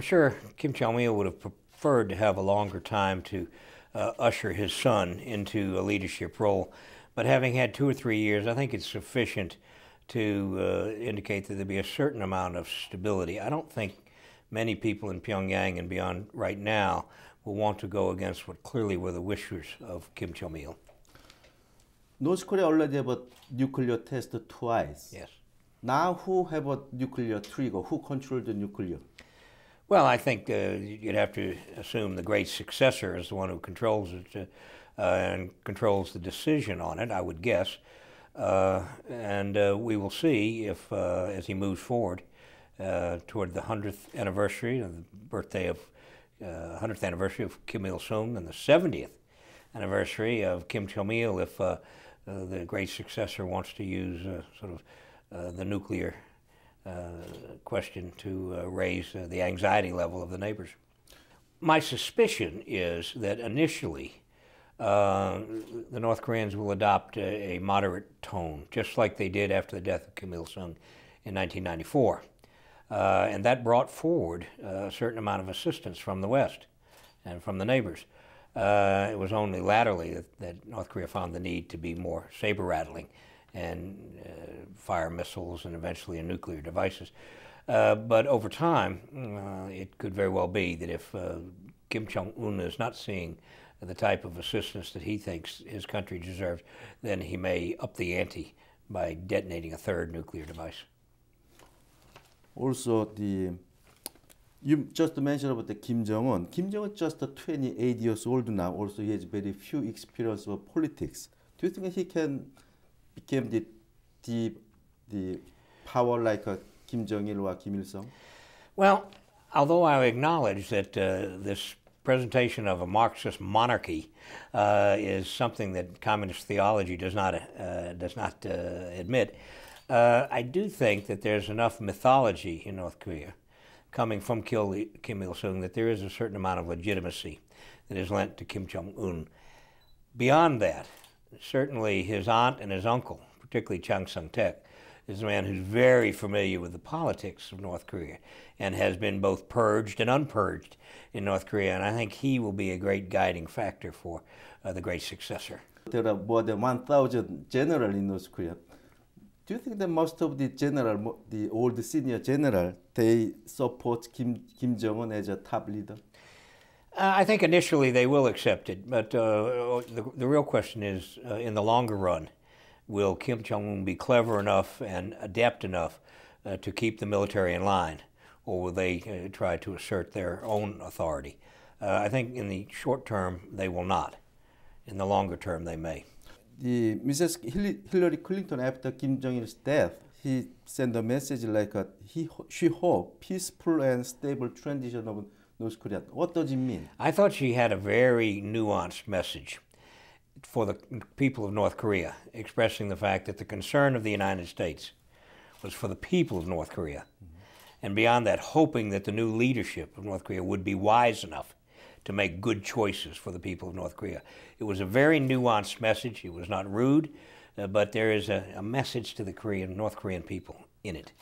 sure Kim Jong-il would have preferred to have a longer time to usher his son into a leadership role. But having had 2 or 3 years, I think it's sufficient to indicate that there'll be a certain amount of stability. I don't think many people in Pyongyang and beyond right now will want to go against what clearly were the wishes of Kim Jong-il. North Korea already have a nuclear test twice. Yes. Now who have a nuclear trigger? Who controls the nuclear? Well, I think you'd have to assume the great successor is the one who controls it and controls the decision on it, I would guess. And we will see if, as he moves forward toward the 100th anniversary, the birthday of 100th anniversary of Kim Il-sung and the 70th anniversary of Kim Jong-il, if the great successor wants to use sort of the nuclear question to raise the anxiety level of the neighbors. My suspicion is that initially the North Koreans will adopt a moderate tone, just like they did after the death of Kim Il-sung in 1994. And that brought forward a certain amount of assistance from the West and from the neighbors. It was only latterly that North Korea found the need to be more saber-rattling and fire missiles and eventually nuclear devices. But over time, it could very well be that if Kim Jong-un is not seeing the type of assistance that he thinks his country deserves, then he may up the ante by detonating a third nuclear device. Also, you just mentioned about the Kim Jong-un. Kim Jong-un is just 28 years old now. Also, he has very few experience of politics. Do you think he can become the power like Kim Jong-il or Kim Il-sung? Well, although I acknowledge that this presentation of a Marxist monarchy is something that communist theology does not admit, I do think that there's enough mythology in North Korea coming from Kim Il-sung that there is a certain amount of legitimacy that is lent to Kim Jong-un. Beyond that, certainly his aunt and his uncle, particularly Chang Sung-taek, is a man who's very familiar with the politics of North Korea and has been both purged and unpurged in North Korea, and I think he will be a great guiding factor for the great successor. There are more than 1,000 generals in North Korea. Do you think that most of the general, the old senior general, they support Kim Jong-un as a top leader? I think initially they will accept it, but the real question is, in the longer run, will Kim Jong-un be clever enough and adept enough to keep the military in line, or will they try to assert their own authority? I think in the short term they will not. In the longer term they may. Mrs. Hillary Clinton, after Kim Jong-il's death, he sent a message like she hoped peaceful and stable transition of North Korea. What does it mean? I thought she had a very nuanced message for the people of North Korea, expressing the fact that the concern of the United States was for the people of North Korea. And beyond that, hoping that the new leadership of North Korea would be wise enough to make good choices for the people of North Korea. It was a very nuanced message. It was not rude, but there is a message to the North Korean people in it.